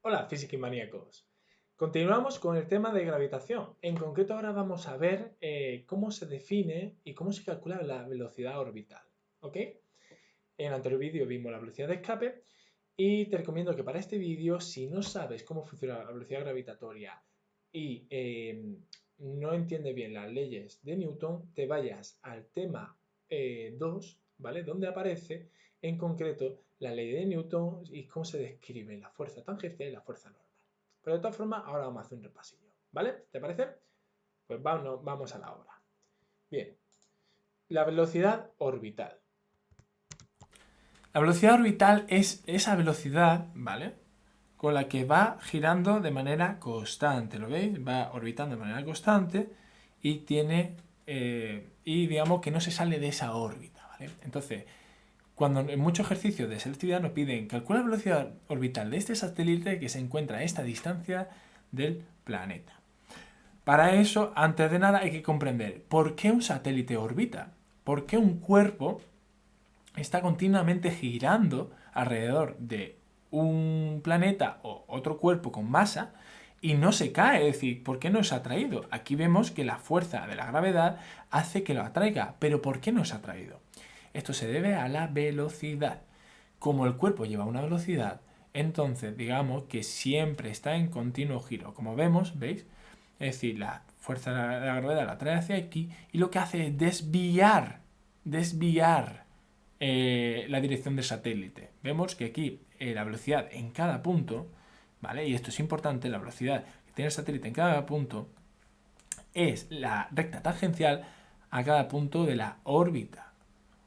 Hola, físico-maníacos. Continuamos con el tema de gravitación. En concreto ahora vamos a ver cómo se define y cómo se calcula la velocidad orbital. ¿Ok? En el anterior vídeo vimos la velocidad de escape y te recomiendo que para este vídeo, si no sabes cómo funciona la velocidad gravitatoria y no entiendes bien las leyes de Newton, te vayas al tema 2, ¿vale? Donde aparece en concreto la ley de Newton y cómo se describe la fuerza tangencial y la fuerza normal. Pero de todas formas, ahora vamos a hacer un repasillo, ¿vale? ¿Te parece? Pues vamos a la obra. Bien, la velocidad orbital. La velocidad orbital es esa velocidad, ¿vale?, con la que va girando de manera constante, ¿lo veis? Va orbitando de manera constante y tiene, y digamos que no se sale de esa órbita, ¿vale? Entonces, cuando en muchos ejercicios de selectividad nos piden calcular la velocidad orbital de este satélite que se encuentra a esta distancia del planeta. Para eso, antes de nada, hay que comprender por qué un satélite orbita, por qué un cuerpo está continuamente girando alrededor de un planeta o otro cuerpo con masa y no se cae, es decir, ¿por qué no es atraído? Aquí vemos que la fuerza de la gravedad hace que lo atraiga, pero ¿por qué no es atraído? Esto se debe a la velocidad. Como el cuerpo lleva una velocidad, entonces digamos que siempre está en continuo giro. Como vemos, ¿veis? Es decir, la fuerza de la gravedad la atrae hacia aquí y lo que hace es desviar la dirección del satélite. Vemos que aquí la velocidad en cada punto, ¿vale? Y esto es importante, la velocidad que tiene el satélite en cada punto es la recta tangencial a cada punto de la órbita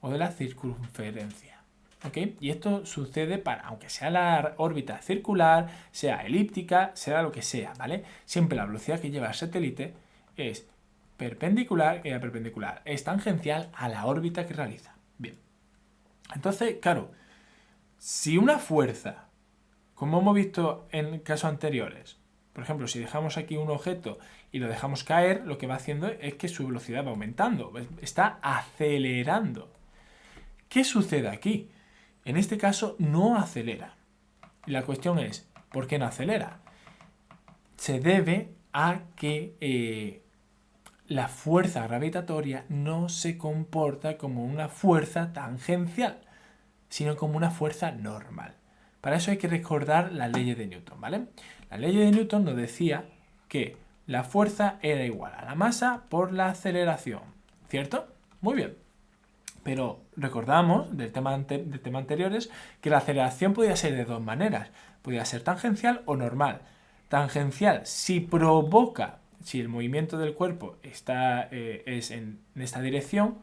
o de la circunferencia. ¿Ok? Y esto sucede para, aunque sea la órbita circular, sea elíptica, sea lo que sea, ¿vale? Siempre la velocidad que lleva el satélite es perpendicular, es tangencial a la órbita que realiza. Bien. Entonces, claro, si una fuerza, como hemos visto en casos anteriores, por ejemplo, si dejamos aquí un objeto y lo dejamos caer, lo que va haciendo es que su velocidad va aumentando, está acelerando. ¿Qué sucede aquí? En este caso no acelera. Y la cuestión es, ¿por qué no acelera? Se debe a que la fuerza gravitatoria no se comporta como una fuerza tangencial, sino como una fuerza normal. Para eso hay que recordar las leyes de Newton, ¿vale? La ley de Newton nos decía que la fuerza era igual a la masa por la aceleración, ¿cierto? Muy bien. Pero recordamos del tema anteriores que la aceleración podía ser de dos maneras. Podía ser tangencial o normal. Tangencial si el movimiento del cuerpo es en esta dirección.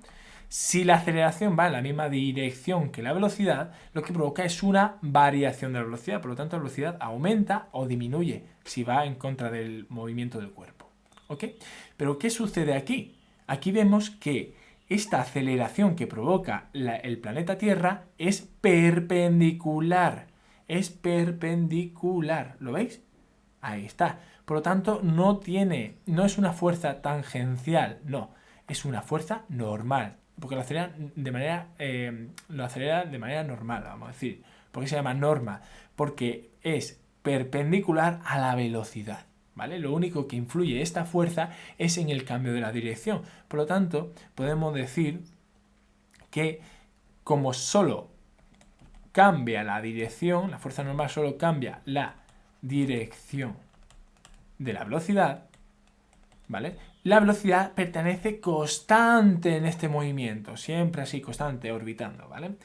Si la aceleración va en la misma dirección que la velocidad, lo que provoca es una variación de la velocidad. Por lo tanto, la velocidad aumenta o disminuye si va en contra del movimiento del cuerpo. ¿Ok? Pero ¿qué sucede aquí? Aquí vemos que esta aceleración que provoca el planeta Tierra es perpendicular. Es perpendicular. ¿Lo veis? Ahí está. Por lo tanto, no es una fuerza tangencial, no. Es una fuerza normal. Porque lo acelera de manera normal, vamos a decir. ¿Por qué se llama norma? Porque es perpendicular a la velocidad. ¿Vale? Lo único que influye esta fuerza es en el cambio de la dirección. Por lo tanto, podemos decir que como solo cambia la dirección, la fuerza normal solo cambia la dirección de la velocidad, ¿vale? La velocidad permanece constante en este movimiento, siempre así, constante, orbitando, ¿vale?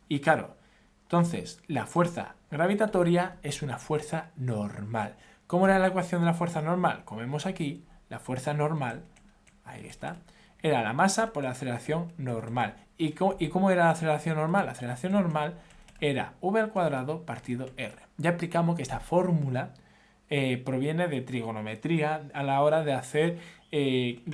Y claro, entonces la fuerza gravitatoria es una fuerza normal. ¿Cómo era la ecuación de la fuerza normal? Como vemos aquí, la fuerza normal, ahí está, era la masa por la aceleración normal. ¿Y cómo era la aceleración normal? La aceleración normal era v al cuadrado partido r. Ya explicamos que esta fórmula proviene de trigonometría a la hora de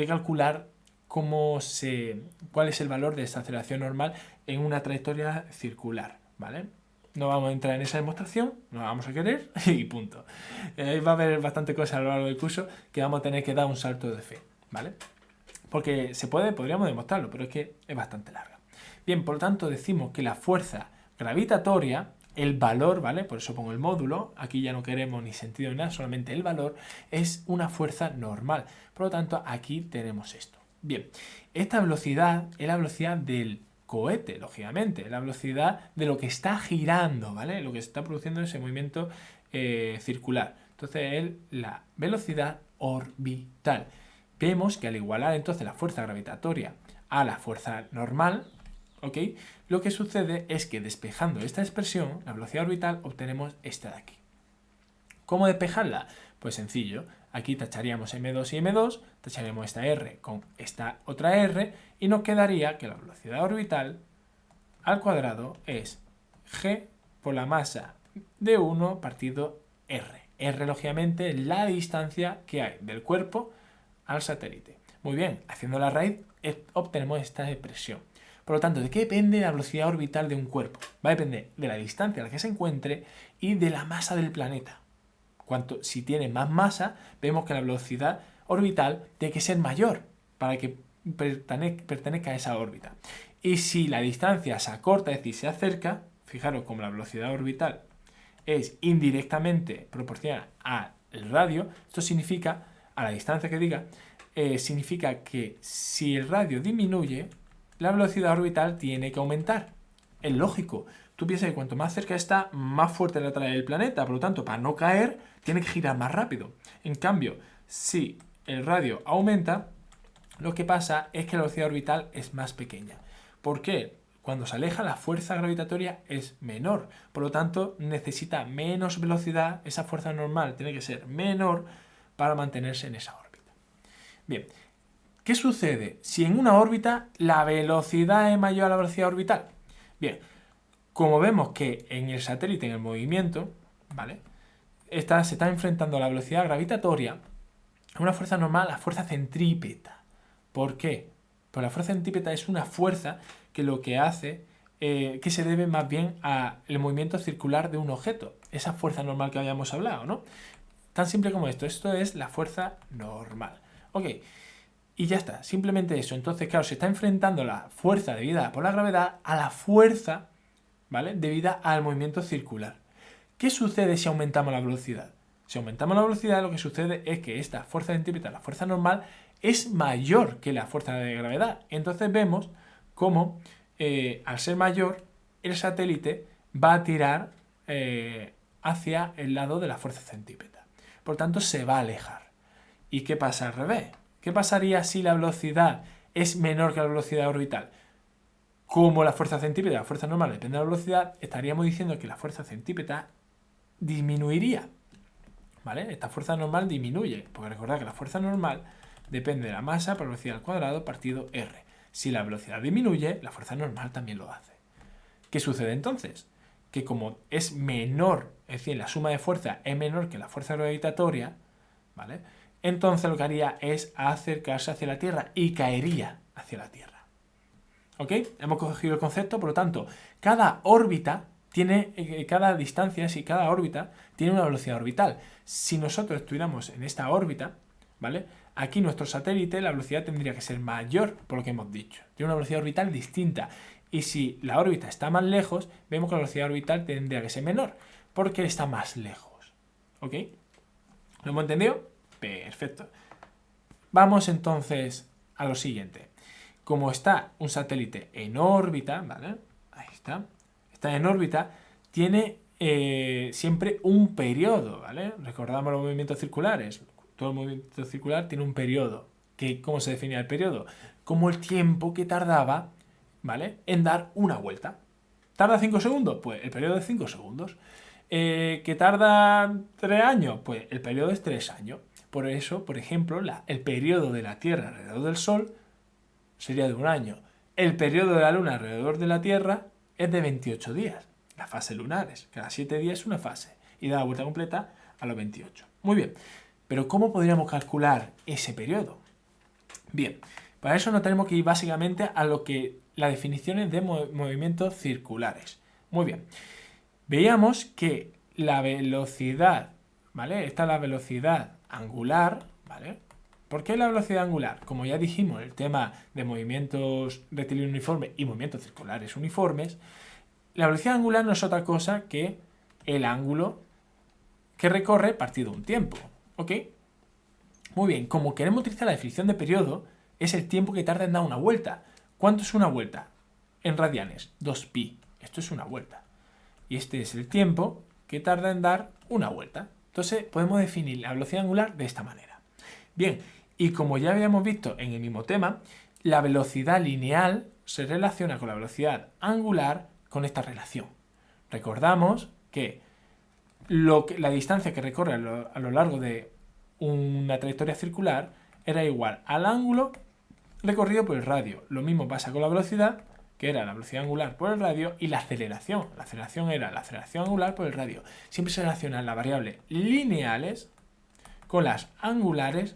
calcular cuál es el valor de esta aceleración normal en una trayectoria circular, ¿vale? No vamos a entrar en esa demostración, no la vamos a querer y punto. Va a haber bastante cosas a lo largo del curso que vamos a tener que dar un salto de fe, ¿vale? Porque podríamos demostrarlo, pero es que es bastante larga. Bien, por lo tanto decimos que la fuerza gravitatoria el valor, ¿vale? Por eso pongo el módulo, aquí ya no queremos ni sentido ni nada, solamente el valor es una fuerza normal. Por lo tanto, aquí tenemos esto. Bien, esta velocidad es la velocidad del cohete, lógicamente, la velocidad de lo que está girando, ¿vale? Lo que está produciendo ese movimiento circular. Entonces es la velocidad orbital. Vemos que al igualar entonces la fuerza gravitatoria a la fuerza normal, ¿ok? Lo que sucede es que despejando esta expresión, la velocidad orbital, obtenemos esta de aquí. ¿Cómo despejarla? Pues sencillo. Aquí tacharíamos M2 y M2, tacharíamos esta R con esta otra R y nos quedaría que la velocidad orbital al cuadrado es G por la masa de 1 partido R. R, lógicamente, la distancia que hay del cuerpo al satélite. Muy bien, haciendo la raíz obtenemos esta expresión. Por lo tanto, ¿de qué depende la velocidad orbital de un cuerpo? Va a depender de la distancia a la que se encuentre y de la masa del planeta. Si tiene más masa, vemos que la velocidad orbital tiene que ser mayor para que pertenezca a esa órbita. Y si la distancia se acorta, es decir, se acerca, fijaros como la velocidad orbital es indirectamente proporcional al radio, esto significa, a la distancia que diga, significa que si el radio disminuye, la velocidad orbital tiene que aumentar. Es lógico. Tú piensas que cuanto más cerca está, más fuerte le atrae el planeta. Por lo tanto, para no caer, tiene que girar más rápido. En cambio, si el radio aumenta, lo que pasa es que la velocidad orbital es más pequeña. ¿Por qué? Cuando se aleja, la fuerza gravitatoria es menor. Por lo tanto, necesita menos velocidad. Esa fuerza normal tiene que ser menor para mantenerse en esa órbita. Bien, ¿qué sucede si en una órbita la velocidad es mayor a la velocidad orbital? Bien, como vemos que en el satélite, en el movimiento, ¿vale? Se está enfrentando a la velocidad gravitatoria a una fuerza normal, la fuerza centrípeta. ¿Por qué? Pues la fuerza centrípeta es una fuerza que lo que hace, que se debe más bien al movimiento circular de un objeto. Esa fuerza normal que habíamos hablado, ¿no? Tan simple como esto. Esto es la fuerza normal. Ok. Y ya está, simplemente eso. Entonces, claro, se está enfrentando la fuerza debida por la gravedad a la fuerza, ¿vale?, debida al movimiento circular. ¿Qué sucede si aumentamos la velocidad? Si aumentamos la velocidad, lo que sucede es que esta fuerza centrípeta, la fuerza normal, es mayor que la fuerza de gravedad. Entonces vemos cómo, al ser mayor, el satélite va a tirar hacia el lado de la fuerza centrípeta. Por tanto, se va a alejar. ¿Y qué pasa al revés? ¿Qué pasaría si la velocidad es menor que la velocidad orbital? Como la fuerza centrípeta y la fuerza normal depende de la velocidad, estaríamos diciendo que la fuerza centrípeta disminuiría. ¿Vale? Esta fuerza normal disminuye, porque recordad que la fuerza normal depende de la masa por velocidad al cuadrado partido R. Si la velocidad disminuye, la fuerza normal también lo hace. ¿Qué sucede entonces? Que como es menor, es decir, la suma de fuerza es menor que la fuerza gravitatoria, ¿vale?, entonces lo que haría es acercarse hacia la Tierra y caería hacia la Tierra. ¿Ok? Hemos cogido el concepto, por lo tanto, cada órbita tiene, cada distancia, si cada órbita tiene una velocidad orbital. Si nosotros estuviéramos en esta órbita, ¿vale?, aquí nuestro satélite, la velocidad tendría que ser mayor, por lo que hemos dicho. Tiene una velocidad orbital distinta. Y si la órbita está más lejos, vemos que la velocidad orbital tendría que ser menor, porque está más lejos. ¿Ok? ¿Lo hemos entendido? Perfecto. Vamos entonces a lo siguiente. Como está un satélite en órbita, ¿vale? Ahí está. Está en órbita, tiene siempre un periodo, ¿vale? Recordamos los movimientos circulares. Todo movimiento circular tiene un periodo. ¿Cómo se definía el periodo? Como el tiempo que tardaba, ¿vale?, en dar una vuelta. ¿Tarda 5 segundos? Pues el periodo es 5 segundos. ¿Que tarda 3 años? Pues el periodo es 3 años. Por eso, por ejemplo, el periodo de la Tierra alrededor del Sol sería de 1 año. El periodo de la Luna alrededor de la Tierra es de 28 días. Las fases lunares. Cada 7 días es una fase. Y da la vuelta completa a los 28. Muy bien. Pero ¿cómo podríamos calcular ese periodo? Bien, para eso nos tenemos que ir básicamente a lo que las definiciones de movimientos circulares. Muy bien. Veíamos que la velocidad, ¿vale? Esta es la velocidad angular, ¿vale? ¿Por qué la velocidad angular? Como ya dijimos, el tema de movimientos rectilíneos uniformes y movimientos circulares uniformes, la velocidad angular no es otra cosa que el ángulo que recorre partido un tiempo, ¿ok? Muy bien, como queremos utilizar la definición de periodo, es el tiempo que tarda en dar una vuelta. ¿Cuánto es una vuelta? En radianes, 2pi. Esto es una vuelta. Y este es el tiempo que tarda en dar una vuelta. Entonces podemos definir la velocidad angular de esta manera. Bien, y como ya habíamos visto en el mismo tema, la velocidad lineal se relaciona con la velocidad angular con esta relación. Recordamos que la distancia que recorre a lo largo de una trayectoria circular era igual al ángulo recorrido por el radio. Lo mismo pasa con la velocidad, que era la velocidad angular por el radio, y la aceleración. La aceleración era la aceleración angular por el radio. Siempre se relacionan las variables lineales con las angulares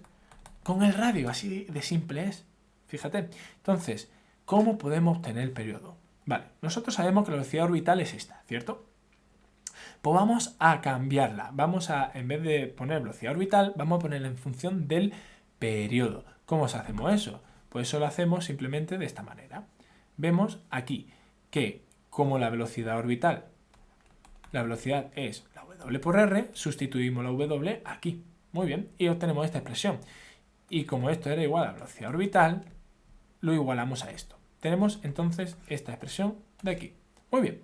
con el radio. Así de simple es. Fíjate. Entonces, ¿cómo podemos obtener el periodo? Vale, nosotros sabemos que la velocidad orbital es esta, ¿cierto? Pues vamos a cambiarla. Vamos a, en vez de poner velocidad orbital, vamos a ponerla en función del periodo. ¿Cómo hacemos eso? Pues eso lo hacemos simplemente de esta manera. Vemos aquí que como la velocidad orbital, la velocidad es la w por r, sustituimos la w aquí. Muy bien, y obtenemos esta expresión. Y como esto era igual a la velocidad orbital, lo igualamos a esto. Tenemos entonces esta expresión de aquí. Muy bien.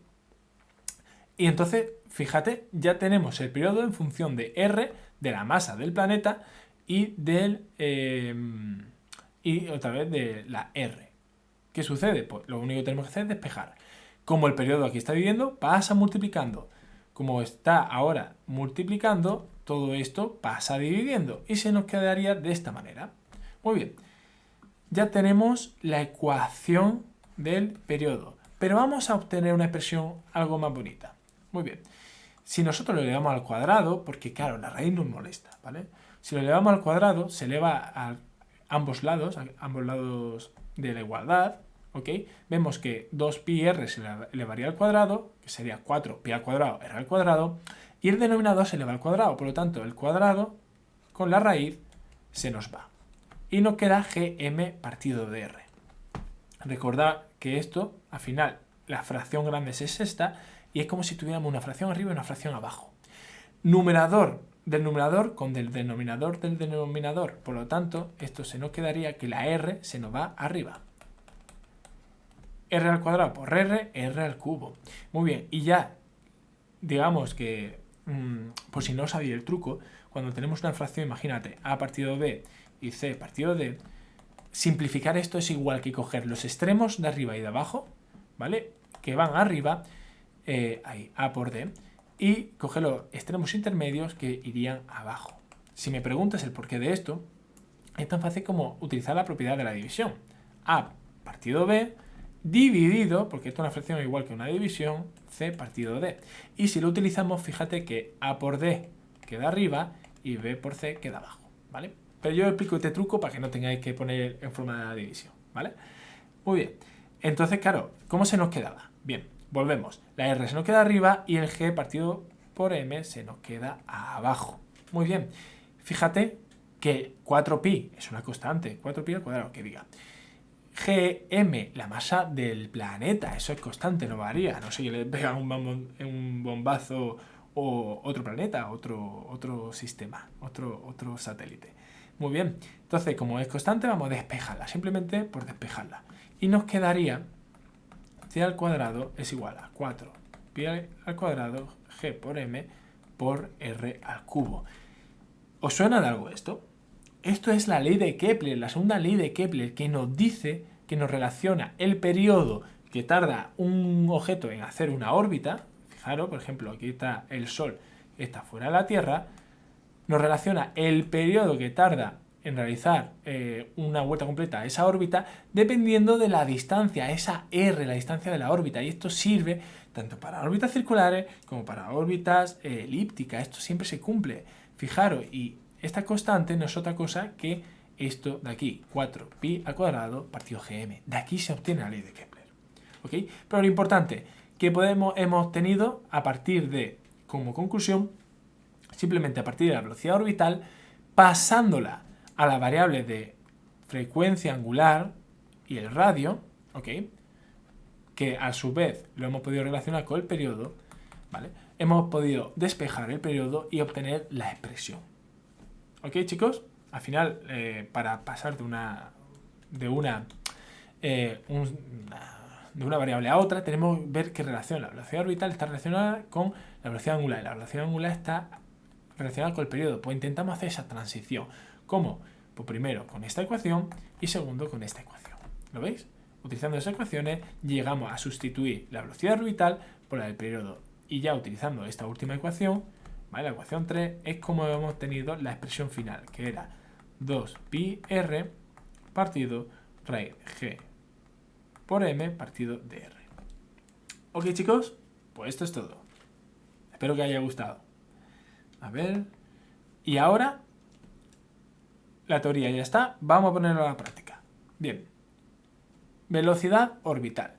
Y entonces, fíjate, ya tenemos el periodo en función de r, de la masa del planeta, y y otra vez de la r. ¿Qué sucede? Pues lo único que tenemos que hacer es despejar. Como el periodo aquí está dividiendo, pasa multiplicando. Como está ahora multiplicando, todo esto pasa dividiendo. Y se nos quedaría de esta manera. Muy bien. Ya tenemos la ecuación del periodo. Pero vamos a obtener una expresión algo más bonita. Muy bien. Si nosotros lo elevamos al cuadrado, porque claro, la raíz nos molesta, ¿vale? Si lo elevamos al cuadrado, se eleva a ambos lados de la igualdad, ¿ok? Vemos que 2πr se elevaría al cuadrado, que sería 4pi al cuadrado r al cuadrado, y el denominador se eleva al cuadrado, por lo tanto el cuadrado con la raíz se nos va. Y nos queda gm partido de r. Recordad que esto, al final, la fracción grande es esta, y es como si tuviéramos una fracción arriba y una fracción abajo. Numerador del numerador con del denominador del denominador. Por lo tanto, esto se nos quedaría que la r se nos va arriba. R al cuadrado por r, r al cubo. Muy bien, y ya, digamos que, por si no sabéis el truco, cuando tenemos una fracción, imagínate, a partido b y c partido d, simplificar esto es igual que coger los extremos de arriba y de abajo, ¿vale? Que van arriba, ahí, a por d, y coger los extremos intermedios que irían abajo. Si me preguntas el porqué de esto, es tan fácil como utilizar la propiedad de la división. A partido b dividido, porque esto es una fracción igual que una división, c partido d. Y si lo utilizamos, fíjate que a por d queda arriba y b por c queda abajo, ¿vale? Pero yo explico este truco para que no tengáis que poner en forma de división, ¿vale? Muy bien. Entonces, claro, ¿cómo se nos quedaba? Bien, volvemos. La r se nos queda arriba y el g partido por m se nos queda abajo. Muy bien. Fíjate que 4pi es una constante, 4pi al cuadrado, que diga. Gm, la masa del planeta, eso es constante, no varía. No sé, le pega un bombazo o otro planeta, otro sistema, otro satélite. Muy bien, entonces como es constante vamos a despejarla, simplemente por despejarla. Y nos quedaría c al cuadrado es igual a 4pi al cuadrado g por m por r al cubo. ¿Os suena de algo esto? Esto es la ley de Kepler, la segunda ley de Kepler, que nos dice, que nos relaciona el periodo que tarda un objeto en hacer una órbita. Fijaros, por ejemplo, aquí está el Sol, está fuera de la Tierra. Nos relaciona el periodo que tarda en realizar una vuelta completa a esa órbita, dependiendo de la distancia, esa r, la distancia de la órbita. Y esto sirve tanto para órbitas circulares como para órbitas elípticas. Esto siempre se cumple. Fijaros, y esta constante no es otra cosa que esto de aquí, 4pi al cuadrado partido gm. De aquí se obtiene la ley de Kepler. ¿Ok? Pero lo importante, que hemos obtenido a partir de, como conclusión, simplemente a partir de la velocidad orbital, pasándola a la variable de frecuencia angular y el radio, ¿ok? que a su vez lo hemos podido relacionar con el periodo, ¿vale? Hemos podido despejar el periodo y obtener la expresión. ¿Ok, chicos? Al final, para pasar de una variable a otra, tenemos que ver qué relación. La velocidad orbital está relacionada con la velocidad angular y la velocidad angular está relacionada con el periodo. Pues intentamos hacer esa transición. ¿Cómo? Pues primero con esta ecuación y segundo con esta ecuación. ¿Lo veis? Utilizando esas ecuaciones llegamos a sustituir la velocidad orbital por la del periodo. Y ya utilizando esta última ecuación, ¿vale? La ecuación 3, es como hemos tenido la expresión final, que era 2πr partido raíz g por m partido de r. Ok, chicos, pues esto es todo. Espero que haya gustado. A ver. Y ahora, la teoría ya está. Vamos a ponerlo a la práctica. Bien. Velocidad orbital.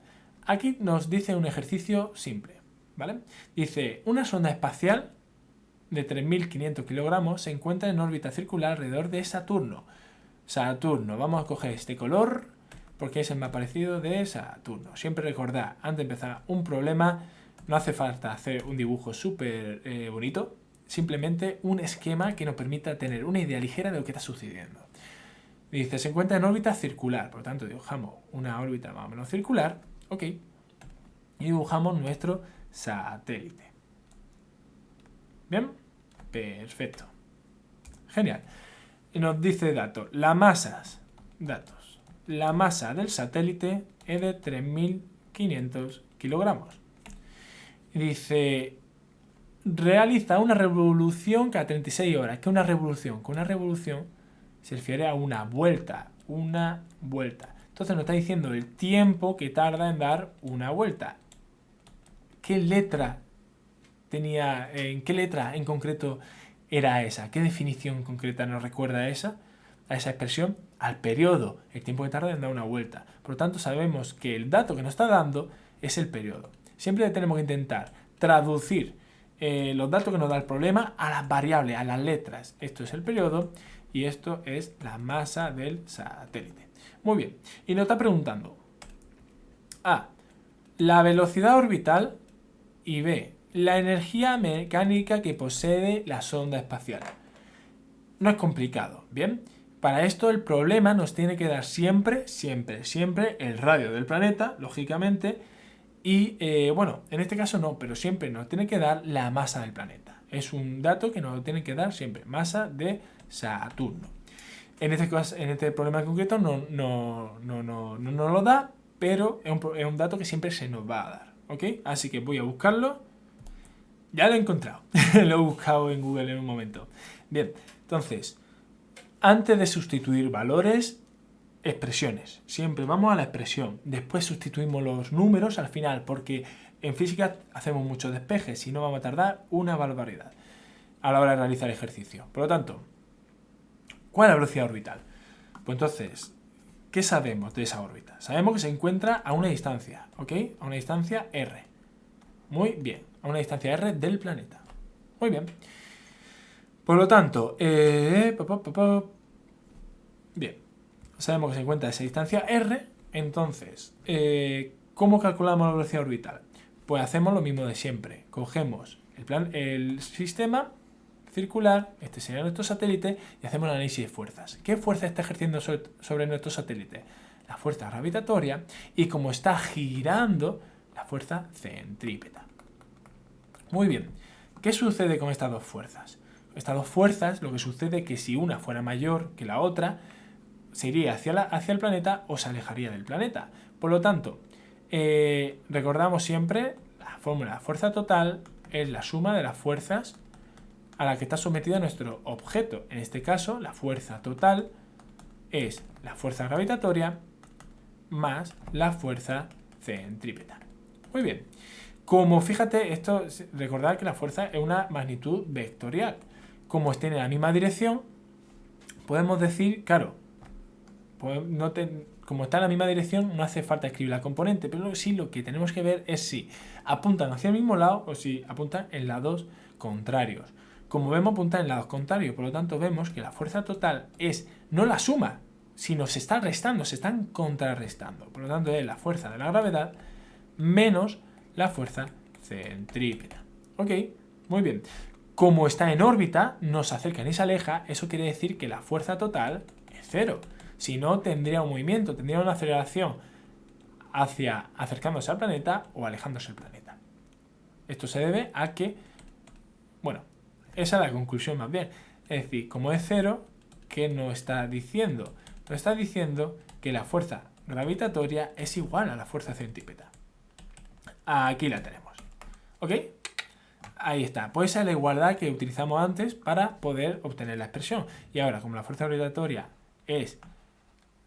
Aquí nos dice un ejercicio simple, ¿vale? Dice, una sonda espacial de 3.500 kilogramos se encuentra en órbita circular alrededor de Saturno. Saturno, vamos a coger este color porque es el más parecido de Saturno. Siempre recordad, antes de empezar un problema, no hace falta hacer un dibujo súper bonito, simplemente un esquema que nos permita tener una idea ligera de lo que está sucediendo. Dice, se encuentra en órbita circular, por lo tanto dibujamos una órbita más o menos circular, ok, y dibujamos nuestro satélite. Bien, perfecto, genial. Y nos dice la masa del satélite es de 3.500 kilogramos. Y dice, realiza una revolución cada 36 horas. ¿Qué es una revolución? Con una revolución se refiere a una vuelta. Entonces nos está diciendo el tiempo que tarda en dar una vuelta. ¿Qué letra tenía, en qué letra en concreto era esa? ¿Qué definición concreta nos recuerda a esa expresión? Al periodo, el tiempo que tarda en dar una vuelta. Por lo tanto, sabemos que el dato que nos está dando es el periodo. Siempre tenemos que intentar traducir los datos que nos da el problema a las variables, a las letras. Esto es el periodo y esto es la masa del satélite. Muy bien. Y nos está preguntando A, la velocidad orbital y B, la energía mecánica que posee la sonda espacial. No es complicado, ¿bien? Para esto el problema nos tiene que dar siempre el radio del planeta, lógicamente, y bueno, en este caso no, pero siempre nos tiene que dar la masa del planeta. Es un dato que nos tiene que dar siempre, masa de Saturno. En este problema en concreto no lo da, pero es un dato que siempre se nos va a dar, ¿ok? Así que voy a buscarlo. Ya lo he encontrado, lo he buscado en Google en un momento. Bien, entonces, antes de sustituir valores, expresiones. Siempre vamos a la expresión. Después sustituimos los números al final, porque en física hacemos muchos despejes y no vamos a tardar una barbaridad a la hora de realizar el ejercicio. Por lo tanto, ¿cuál es la velocidad orbital? Pues entonces, ¿qué sabemos de esa órbita? Sabemos que se encuentra a una distancia, ¿ok? A una distancia r. Muy bien, a una distancia r del planeta. Muy bien. Por lo tanto, bien, sabemos que se encuentra a esa distancia r, entonces, ¿cómo calculamos la velocidad orbital? Pues hacemos lo mismo de siempre. Cogemos el sistema circular, este sería nuestro satélite, y hacemos el análisis de fuerzas. ¿Qué fuerza está ejerciendo sobre nuestro satélite? La fuerza gravitatoria, y como está girando, la fuerza centrípeta. Muy bien. ¿Qué sucede con estas dos fuerzas? Estas dos fuerzas, lo que sucede es que si una fuera mayor que la otra, se iría hacia el planeta o se alejaría del planeta. Por lo tanto, recordamos siempre la fórmula de fuerza total es la suma de las fuerzas a la que está sometida nuestro objeto. En este caso, la fuerza total es la fuerza gravitatoria más la fuerza centrípeta. Muy bien. Como fíjate, recordad que la fuerza es una magnitud vectorial. Como tiene la misma dirección, podemos decir, claro, como está en la misma dirección, no hace falta escribir la componente, pero sí lo que tenemos que ver es si apuntan hacia el mismo lado o si apuntan en lados contrarios. Como vemos, apuntan en lados contrarios, por lo tanto vemos que la fuerza total es no la suma, sino se está restando, se están contrarrestando. Por lo tanto, es la fuerza de la gravedad menos la fuerza centrípeta. ¿Ok? Muy bien. Como está en órbita, no se acerca ni se aleja, eso quiere decir que la fuerza total es cero. Si no, tendría un movimiento, tendría una aceleración hacia acercándose al planeta o alejándose del planeta. Esto se debe a que, bueno, esa es la conclusión más bien. Es decir, como es cero, ¿qué nos está diciendo? Nos está diciendo que la fuerza gravitatoria es igual a la fuerza centrípeta. Aquí la tenemos. ¿Ok? Ahí está. Pues esa es la igualdad que utilizamos antes para poder obtener la expresión. Y ahora, como la fuerza gravitatoria es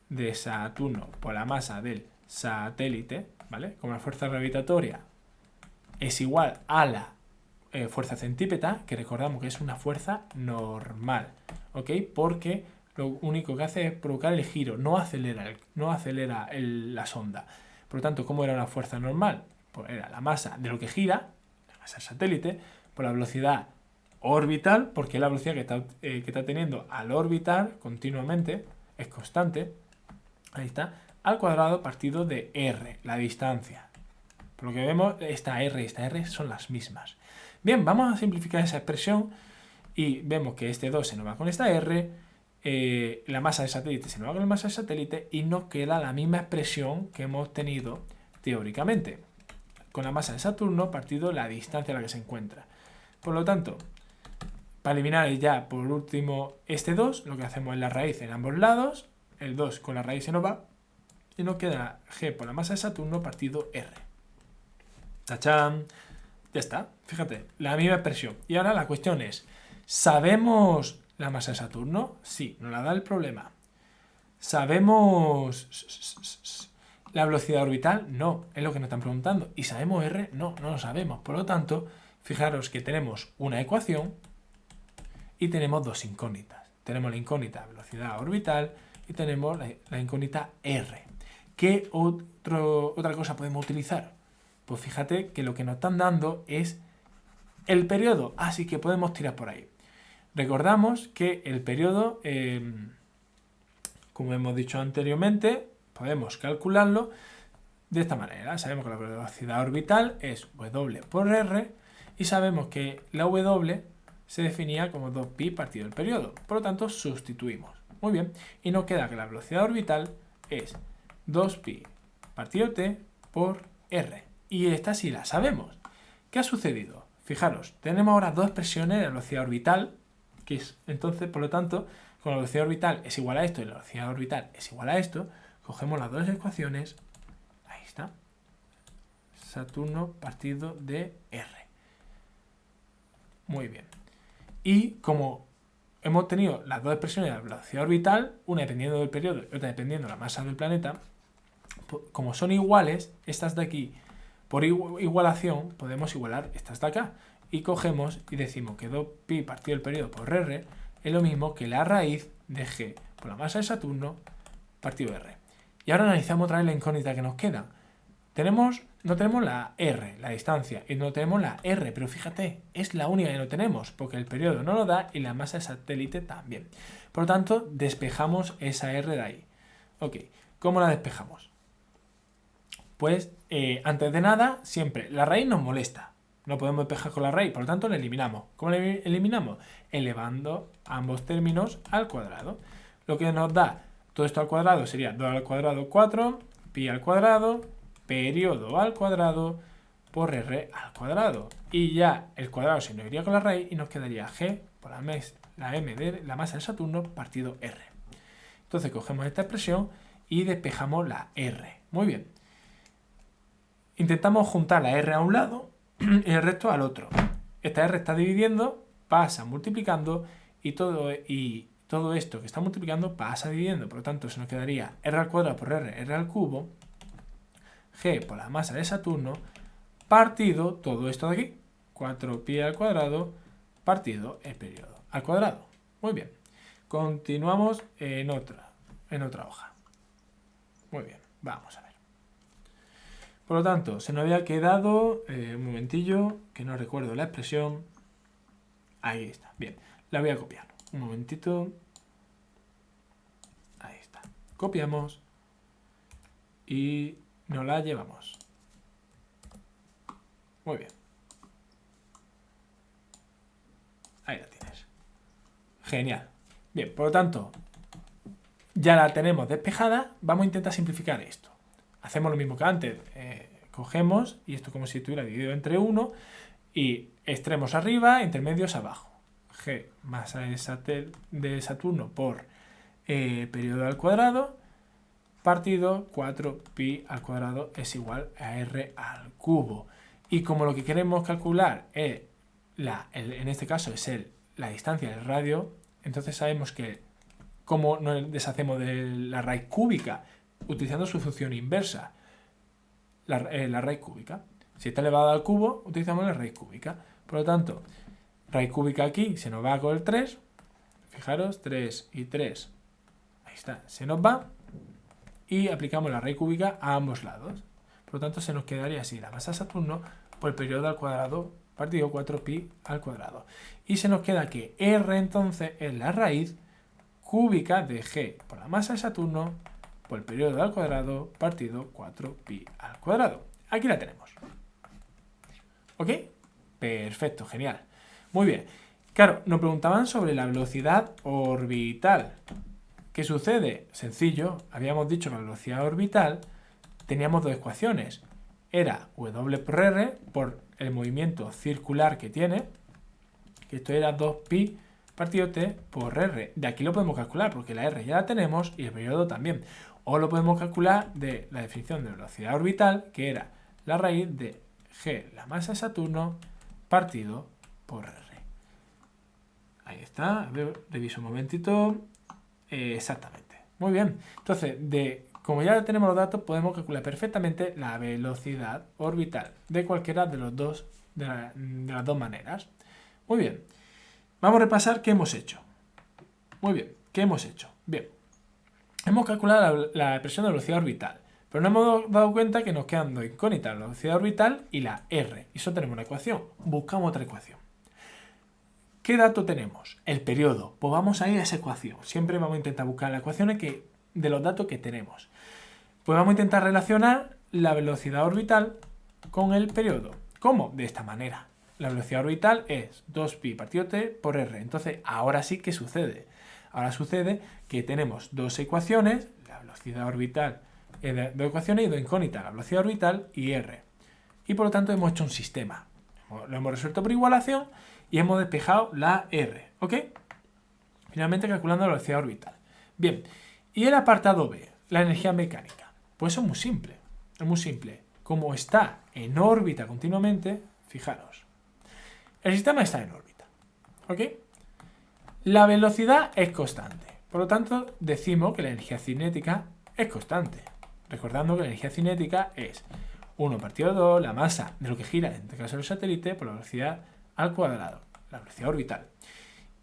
de Saturno por la masa del satélite, ¿vale? Como la fuerza gravitatoria es igual a la fuerza centrípeta, que recordamos que es una fuerza normal, ¿ok? Porque lo único que hace es provocar el giro, no acelera la sonda. Por lo tanto, ¿cómo era una fuerza normal? Pues era la masa de lo que gira, la masa del satélite, por la velocidad orbital, porque es la velocidad que está teniendo al orbitar continuamente, es constante, ahí está, al cuadrado partido de r, la distancia. Por lo que vemos, esta r y esta r son las mismas. Bien, vamos a simplificar esa expresión y vemos que este 2 se nos va con esta r, la masa del satélite se nos va con la masa del satélite y nos queda la misma expresión que hemos tenido teóricamente, con la masa de Saturno partido la distancia a la que se encuentra. Por lo tanto, para eliminar ya por último este 2, lo que hacemos es la raíz en ambos lados, el 2 con la raíz se nos va y nos queda g por la masa de Saturno partido r. ¡Tachán! Ya está, fíjate, la misma expresión. Y ahora la cuestión es, ¿sabemos la masa de Saturno? Sí, nos la da el problema. ¿Sabemos la velocidad orbital? No, es lo que nos están preguntando. ¿Y sabemos r? No, no lo sabemos. Por lo tanto, fijaros que tenemos una ecuación y tenemos dos incógnitas. Tenemos la incógnita velocidad orbital y tenemos la incógnita r. ¿Qué otra cosa podemos utilizar? Pues fíjate que lo que nos están dando es el periodo, así que podemos tirar por ahí. Recordamos que el periodo, como hemos dicho anteriormente, podemos calcularlo de esta manera. Sabemos que la velocidad orbital es w por r y sabemos que la w se definía como 2pi partido el periodo. Por lo tanto, sustituimos. Muy bien. Y nos queda que la velocidad orbital es 2pi partido t por r. Y esta sí la sabemos. ¿Qué ha sucedido? Fijaros, tenemos ahora dos expresiones de la velocidad orbital, que es, entonces, por lo tanto, con la velocidad orbital es igual a esto y la velocidad orbital es igual a esto, cogemos las dos ecuaciones, ahí está, Saturno partido de r. Muy bien. Y como hemos tenido las dos expresiones de la velocidad orbital, una dependiendo del periodo y otra dependiendo de la masa del planeta, como son iguales, estas de aquí, por igualación, podemos igualar estas de acá. Y cogemos y decimos que 2pi partido el periodo por r es lo mismo que la raíz de g por la masa de Saturno partido r. Y ahora analizamos otra vez la incógnita que nos queda. No tenemos la r, la distancia, y no tenemos la r, pero fíjate, es la única que no tenemos, porque el periodo no lo da y la masa de satélite también. Por lo tanto, despejamos esa r de ahí. Ok, ¿cómo la despejamos? Pues antes de nada, siempre la raíz nos molesta. No podemos despejar con la raíz, por lo tanto la eliminamos. ¿Cómo la eliminamos? Elevando ambos términos al cuadrado. Lo que nos da todo esto al cuadrado sería 2 al cuadrado 4, pi al cuadrado, periodo al cuadrado, por r al cuadrado. Y ya el cuadrado se nos iría con la raíz y nos quedaría g por la m de la masa de Saturno partido r. Entonces cogemos esta expresión y despejamos la r. Muy bien. Intentamos juntar la r a un lado y el resto al otro. Esta r está dividiendo, pasa multiplicando y todo esto que está multiplicando pasa dividiendo. Por lo tanto, se nos quedaría r al cuadrado por r al cubo, g por la masa de Saturno, partido todo esto de aquí, 4pi al cuadrado, partido el periodo al cuadrado. Muy bien. Continuamos en otra hoja. Muy bien, vamos a ver. Por lo tanto, se nos había quedado, un momentillo, que no recuerdo la expresión. Ahí está, bien, la voy a copiar. Un momentito. Ahí está. Copiamos y nos la llevamos. Muy bien. Ahí la tienes. Genial. Bien, por lo tanto, ya la tenemos despejada. Vamos a intentar simplificar esto. Hacemos lo mismo que antes. Cogemos, y esto como si estuviera dividido entre 1, y extremos arriba, intermedios abajo. G masa de Saturno por periodo al cuadrado, partido 4pi al cuadrado es igual a r al cubo. Y como lo que queremos calcular es, en este caso es la distancia del radio, entonces sabemos que como nos deshacemos de la raíz cúbica utilizando su función inversa, la raíz cúbica. Si está elevada al cubo, utilizamos la raíz cúbica. Por lo tanto, raíz cúbica aquí se nos va con el 3. Fijaros, 3 y 3. Ahí está, se nos va. Y aplicamos la raíz cúbica a ambos lados. Por lo tanto, se nos quedaría así la masa de Saturno por el periodo al cuadrado partido 4pi al cuadrado. Y se nos queda que R entonces es la raíz cúbica de G por la masa de Saturno por el periodo al cuadrado partido 4pi al cuadrado. Aquí la tenemos. ¿Ok? Perfecto, genial. Muy bien. Claro, nos preguntaban sobre la velocidad orbital. ¿Qué sucede? Sencillo, habíamos dicho que la velocidad orbital teníamos dos ecuaciones. Era W por R por el movimiento circular que tiene, que esto era 2pi partido t por r. De aquí lo podemos calcular porque la r ya la tenemos y el periodo también. O lo podemos calcular de la definición de velocidad orbital, que era la raíz de g, la masa de Saturno, partido por r. Ahí está. A ver, reviso un momentito. Exactamente. Muy bien. Entonces, como ya tenemos los datos, podemos calcular perfectamente la velocidad orbital de cualquiera de las dos maneras. Muy bien. Vamos a repasar qué hemos hecho. Muy bien. ¿Qué hemos hecho? Bien. Hemos calculado la expresión de velocidad orbital, pero nos hemos dado cuenta que nos quedan dos incógnitas, la velocidad orbital y la r. Y eso tenemos una ecuación. Buscamos otra ecuación. ¿Qué dato tenemos? El periodo. Pues vamos a ir a esa ecuación. Siempre vamos a intentar buscar las ecuaciones de los datos que tenemos. Pues vamos a intentar relacionar la velocidad orbital con el periodo. ¿Cómo? De esta manera. La velocidad orbital es 2pi partido t por r. Entonces, ahora sí que sucede. Ahora sucede que tenemos dos ecuaciones, la velocidad orbital, dos ecuaciones y dos incógnitas, la velocidad orbital y r. Y por lo tanto hemos hecho un sistema. Lo hemos resuelto por igualación y hemos despejado la r. ¿Ok? Finalmente calculando la velocidad orbital. Bien. Y el apartado B, la energía mecánica. Pues eso es muy simple. Es muy simple. Como está en órbita continuamente, fijaros. El sistema está en órbita. ¿Ok? La velocidad es constante. Por lo tanto, decimos que la energía cinética es constante. Recordando que la energía cinética es 1 partido 2, la masa de lo que gira, en este caso el satélite, por la velocidad al cuadrado, la velocidad orbital.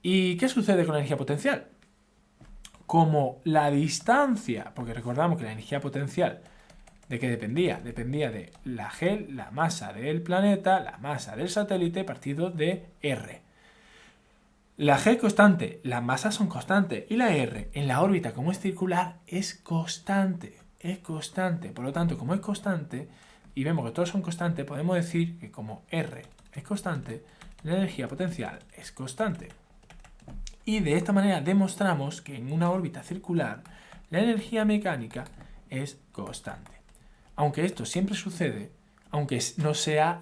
¿Y qué sucede con la energía potencial? Como la distancia, porque recordamos que la energía potencial, ¿de qué dependía? Dependía de la G, la masa del planeta, la masa del satélite, partido de R. La G es constante, las masas son constantes y la R en la órbita, como es circular, es constante. Es constante. Por lo tanto, como es constante, y vemos que todos son constantes, podemos decir que como R es constante, la energía potencial es constante. Y de esta manera demostramos que en una órbita circular la energía mecánica es constante. Aunque esto siempre sucede, aunque no sea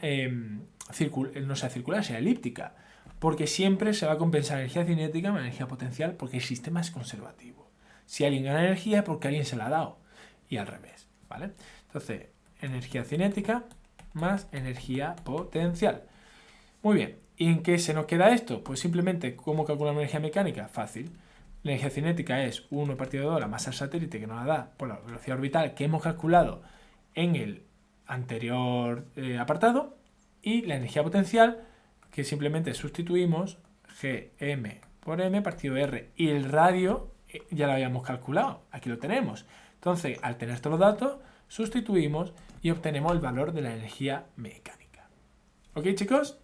circular, sea elíptica, porque siempre se va a compensar la energía cinética con la energía potencial porque el sistema es conservativo. Si alguien gana energía es porque alguien se la ha dado y al revés, ¿vale? Entonces, energía cinética más energía potencial. Muy bien. ¿Y en qué se nos queda esto? Pues simplemente, ¿cómo calculamos la energía mecánica? Fácil. La energía cinética es 1 partido 2 la masa del satélite que nos la da por la velocidad orbital que hemos calculado en el anterior apartado. Y la energía potencial, que simplemente sustituimos Gm por m partido r. Y el radio ya lo habíamos calculado. Aquí lo tenemos. Entonces, al tener todos los datos, sustituimos y obtenemos el valor de la energía mecánica. ¿Ok, chicos?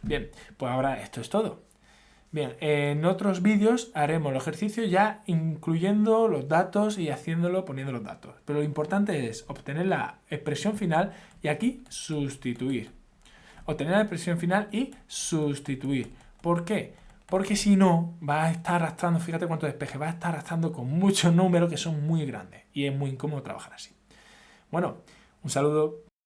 Bien, pues ahora esto es todo. Bien, en otros vídeos haremos el ejercicio ya incluyendo los datos y poniendo los datos. Pero lo importante es obtener la expresión final y aquí sustituir. obtener la expresión final y sustituir. ¿Por qué? Porque si no, vas a estar arrastrando, fíjate cuánto despeje, vas a estar arrastrando con muchos números que son muy grandes y es muy incómodo trabajar así. Bueno, un saludo.